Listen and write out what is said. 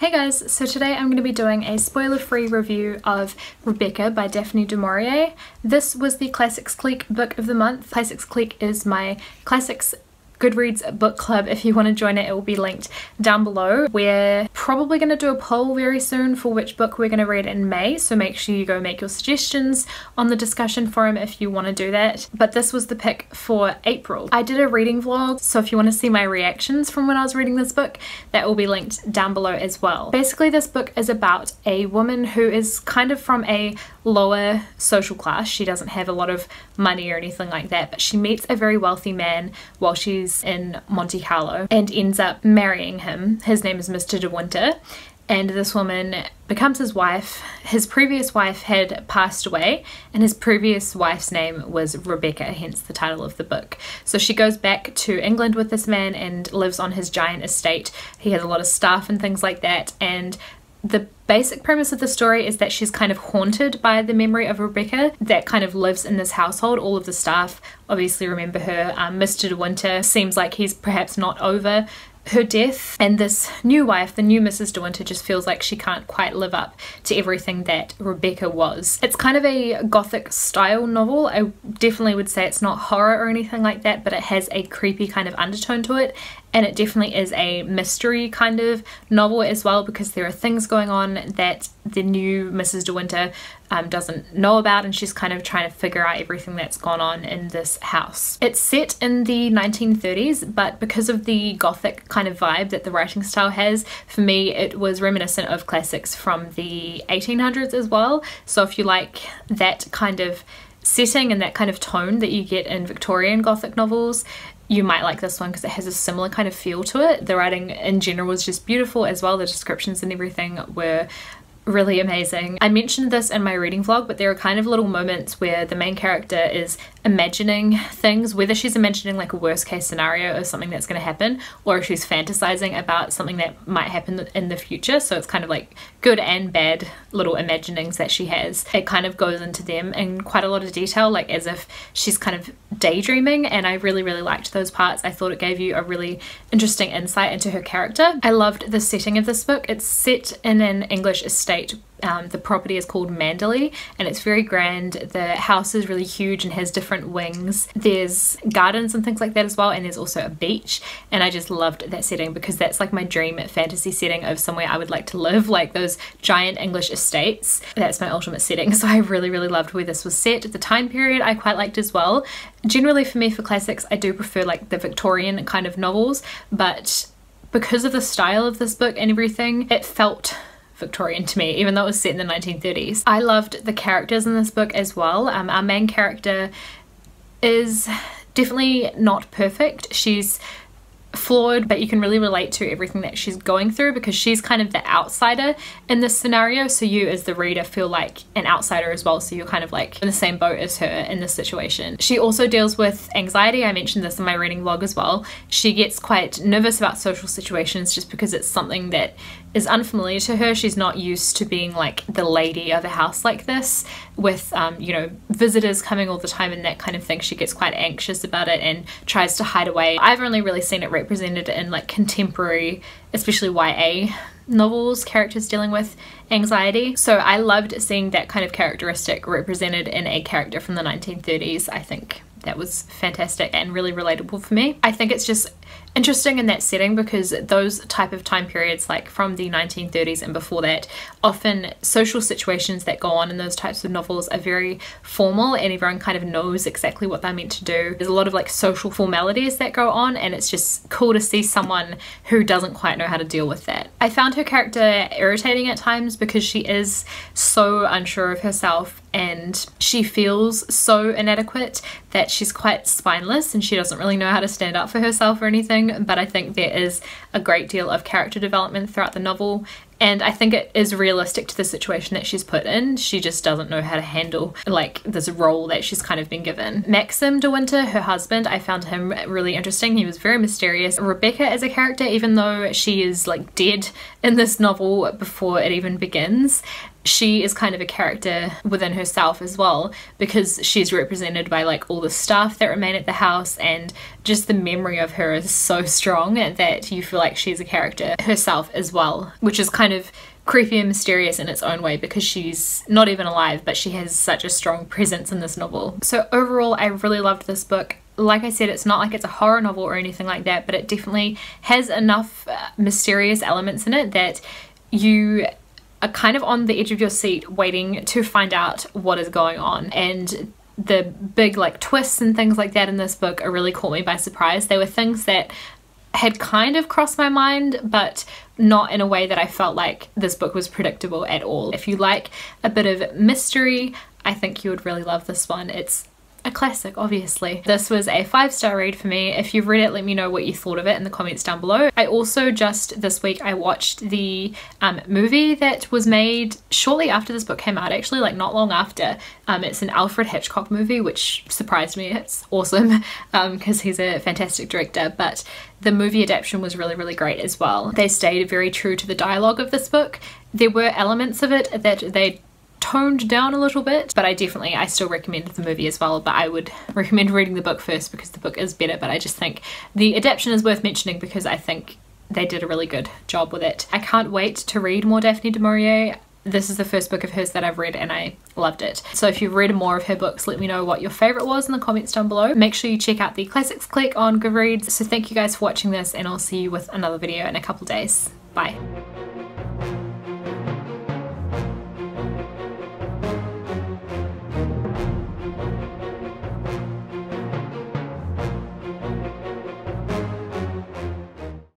Hey guys, so today I'm going to be doing a spoiler-free review of Rebecca by Daphne du Maurier. This was the Classics Clique book of the month. Classics Clique is my classics Goodreads book club. If you want to join it, it will be linked down below. We're probably going to do a poll very soon for which book we're going to read in May, so make sure you go make your suggestions on the discussion forum if you want to do that. But this was the pick for April. I did a reading vlog, so if you want to see my reactions from when I was reading this book, that will be linked down below as well. Basically, this book is about a woman who is kind of from a lower social class. She doesn't have a lot of money or anything like that, but she meets a very wealthy man while she's in Monte Carlo and ends up marrying him. His name is Mr. De Winter, and this woman becomes his wife. His previous wife had passed away, and his previous wife's name was Rebecca, hence the title of the book. So she goes back to England with this man and lives on his giant estate. He has a lot of staff and things like that, and the basic premise of the story is that she's kind of haunted by the memory of Rebecca that kind of lives in this household. All of the staff obviously remember her. Mr. De Winter seems like he's perhaps not over her death, and this new wife, the new Mrs. De Winter, just feels like she can't quite live up to everything that Rebecca was. It's kind of a gothic style novel. I definitely would say it's not horror or anything like that, but it has a creepy kind of undertone to it, and it definitely is a mystery kind of novel as well, because there are things going on that the new Mrs. De Winter doesn't know about, and she's kind of trying to figure out everything that's gone on in this house. It's set in the 1930s, but because of the gothic kind of vibe that the writing style has, for me it was reminiscent of classics from the 1800s as well. So if you like that kind of setting and that kind of tone that you get in Victorian gothic novels, you might like this one because it has a similar kind of feel to it. The writing in general was just beautiful as well. The descriptions and everything were really amazing. I mentioned this in my reading vlog, but there are kind of little moments where the main character is imagining things, whether she's imagining like a worst case scenario of something that's going to happen, or if she's fantasizing about something that might happen in the future. So it's kind of like good and bad little imaginings that she has. It kind of goes into them in quite a lot of detail, like as if she's kind of daydreaming, and I really liked those parts. I thought it gave you a really interesting insight into her character. I loved the setting of this book. It's set in an English estate. The property is called Manderley, and it's very grand. The house is really huge and has different wings. There's gardens and things like that as well, and there's also a beach, and I just loved that setting because that's like my dream fantasy setting of somewhere I would like to live, like those giant English estates. That's my ultimate setting, so I really loved where this was set. The time period I quite liked as well. Generally for me, for classics, I do prefer like the Victorian kind of novels, but because of the style of this book and everything, it felt Victorian to me, even though it was set in the 1930s. I loved the characters in this book as well. Our main character is definitely not perfect. She's flawed, but you can really relate to everything that she's going through because she's kind of the outsider in this scenario, so you as the reader feel like an outsider as well, so you're kind of like in the same boat as her in this situation. She also deals with anxiety. I mentioned this in my reading vlog as well. She gets quite nervous about social situations just because it's something that is unfamiliar to her. She's not used to being like the lady of a house like this with you know, visitors coming all the time and that kind of thing. She gets quite anxious about it and tries to hide away. I've only really seen it represented in like contemporary, especially YA novels, characters dealing with anxiety. So I loved seeing that kind of characteristic represented in a character from the 1930s. I think that was fantastic and really relatable for me. I think it's just interesting in that setting because those type of time periods, like from the 1930s and before that, often social situations that go on in those types of novels are very formal and everyone kind of knows exactly what they're meant to do. There's a lot of like social formalities that go on, and it's just cool to see someone who doesn't quite know how to deal with that. I found her character irritating at times because she is so unsure of herself and she feels so inadequate that she's quite spineless and she doesn't really know how to stand up for herself or anything. But I think there is a great deal of character development throughout the novel, and I think it is realistic to the situation that she's put in. She just doesn't know how to handle like this role that she's kind of been given. Maxim De Winter, her husband, I found him really interesting. He was very mysterious. Rebecca as a character, even though she is like dead in this novel before it even begins, she is kind of a character within herself as well, because she's represented by like all the staff that remain at the house, and just the memory of her is so strong that you feel like she's a character herself as well, which is kind of creepy and mysterious in its own way because she's not even alive, but she has such a strong presence in this novel. So overall, I really loved this book. Like I said, it's not like it's a horror novel or anything like that, but it definitely has enough mysterious elements in it that you are kind of on the edge of your seat waiting to find out what is going on. And the big like twists and things like that in this book are really caught me by surprise. They were things that had kind of crossed my mind, but not in a way that I felt like this book was predictable at all. If you like a bit of mystery, I think you would really love this one. It's a classic, obviously. This was a 5-star read for me. If you've read it, let me know what you thought of it in the comments down below. I also just this week I watched the movie that was made shortly after this book came out, actually, like not long after. It's an Alfred Hitchcock movie, which surprised me. It's awesome because he's a fantastic director, but the movie adaptation was really, really great as well. They stayed very true to the dialogue of this book. There were elements of it that they toned down a little bit, but I still recommend the movie as well, but I would recommend reading the book first because the book is better. But I just think the adaptation is worth mentioning because I think they did a really good job with it. I can't wait to read more Daphne du Maurier. This is the first book of hers that I've read and I loved it. So if you've read more of her books, let me know what your favorite was in the comments down below. Make sure you check out the Classics Click on Goodreads. So thank you guys for watching this, and I'll see you with another video in a couple days. Bye.